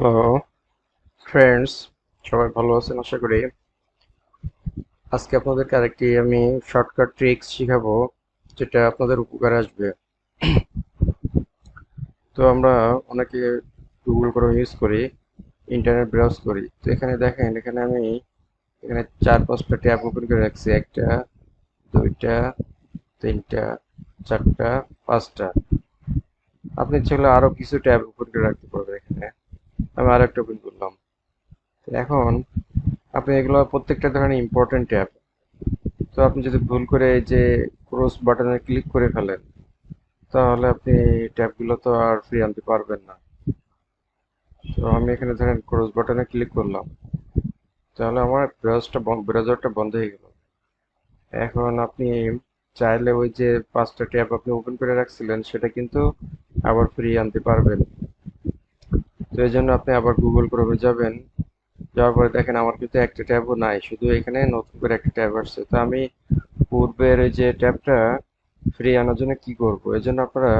Hello friends, সবাই ভালো আছেন আশা করি। আজকে আপনাদেরকে আরেকটি আমি শর্টকাট ট্রিক্স শিখাবো, যেটা আপনাদের উপকারে আসবে। তো আমরা অনেকে গুগল ক্রোম ইউজ করি, ইন্টারনেট ব্রাউজ করি। তো এখানে দেখেন, এখানে 4-5টা ট্যাব ওপেন করে রাখছি। একটা, দুইটা, তিনটা, চারটা, পাঁচটা। আপনি চাইলে আরো কিছু ট্যাব ওপেন করে রাখতে পারবেন। এখানে আমি আরেকটা ওপেন করলাম। তো এখন আপনি এগুলো প্রত্যেকটা ধরেন ইম্পর্টেন্ট ট্যাব। তো আপনি যদি ভুল করে এই যে ক্রস বাটনে ক্লিক করে ফেলেন, তাহলে আপনি ট্যাবগুলো তো আর ফ্রি আনতে পারবেন না। তো আমি এখানে ধরেন ক্রস বাটনে ক্লিক করলাম, তাহলে আমার ব্রাউজারটা বন্ধ হয়ে গেল। এখন আপনি চাইলে ওই যে 5টা ট্যাব আপনি ওপেন করে রাখছিলেন, সেটা কিন্তু আবার ফ্রি আনতে পারবেন। তো এই জন্য আপনি আবার গুগল ক্রোমে যাবেন। যাওয়ার পরে দেখেন আমার কিন্তু একটা ট্যাবও নাই, শুধু এখানে নতুন করে একটা ট্যাব আসছে। তো আমি পূর্বের এই যে ট্যাবটা ফ্রি আনার জন্য কি করব, এর জন্য আপনারা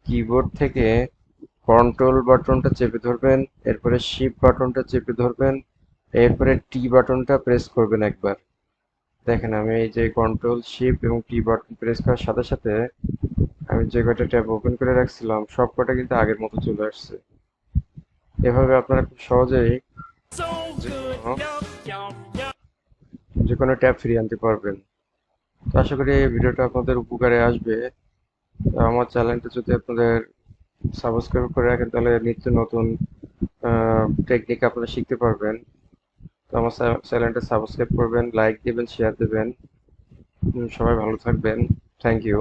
কিবোর্ড থেকে কন্ট্রোল বাটনটা চেপে ধরবেন, এরপরে শিফট বাটনটা চেপে ধরবেন, এরপরে টি বাটনটা প্রেস করবেন একবার। দেখেন আমি এই যে কন্ট্রোল শিফট এবং টি বাটন প্রেস করার সাথে সাথে আমি যে কয়টা ট্যাব ওপেন করে রাখছিলাম সব কটা কিন্তু আগের মতো চলে আসছে। এভাবে আপনারা খুব সহজেই যে কোনো যে কোনো ট্যাব ফ্রি আনতে পারবেন। তো আশা করি এই ভিডিওটা আপনাদের উপকারে আসবে। তো আমার চ্যানেলটা যদি আপনাদের সাবস্ক্রাইব করে রাখেন, তাহলে নিত্য নতুন টেকনিক আপনারা শিখতে পারবেন। তো আমার চ্যানেলটা সাবস্ক্রাইব করবেন, লাইক দিবেন, শেয়ার দেবেন। সবাই ভালো থাকবেন। Thank you.